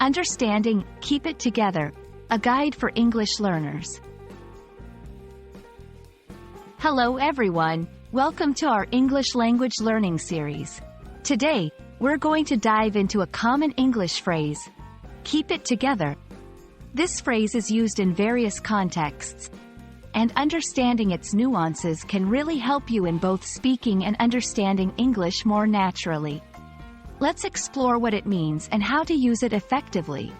Understanding, keep it together. A guide for English learners. Hello everyone, welcome to our English language learning series. Today, we're going to dive into a common English phrase, keep it together. This phrase is used in various contexts, and understanding its nuances can really help you in both speaking and understanding English more naturally. Let's explore what it means and how to use it effectively.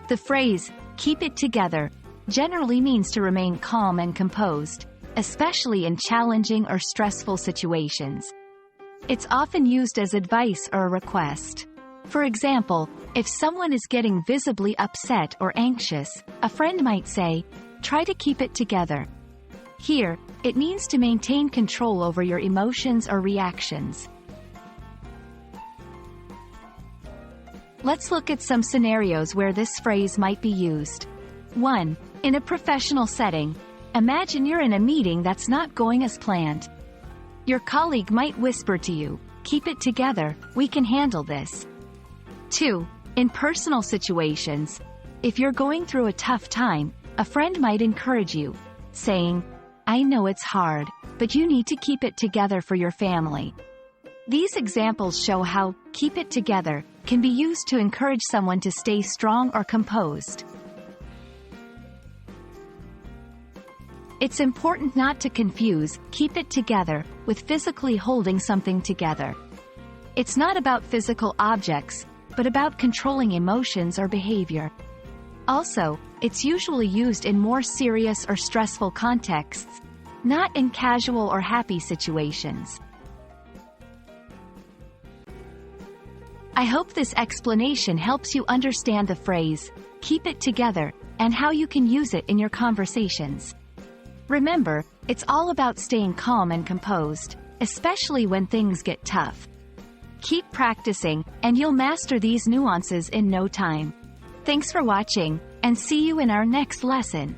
The phrase, keep it together, generally means to remain calm and composed, especially in challenging or stressful situations. It's often used as advice or a request. For example, if someone is getting visibly upset or anxious, a friend might say, "Try to keep it together." Here, it means to maintain control over your emotions or reactions. Let's look at some scenarios where this phrase might be used. 1. In a professional setting, imagine you're in a meeting that's not going as planned. Your colleague might whisper to you, "Keep it together, we can handle this." 2. In personal situations, if you're going through a tough time, a friend might encourage you, saying, "I know it's hard, but you need to keep it together for your family." These examples show how "keep it together" can be used to encourage someone to stay strong or composed. It's important not to confuse "keep it together" with physically holding something together. It's not about physical objects, but about controlling emotions or behavior. Also, it's usually used in more serious or stressful contexts, not in casual or happy situations. I hope this explanation helps you understand the phrase, keep it together, and how you can use it in your conversations. Remember, it's all about staying calm and composed, especially when things get tough. Keep practicing, and you'll master these nuances in no time. Thanks for watching, and see you in our next lesson.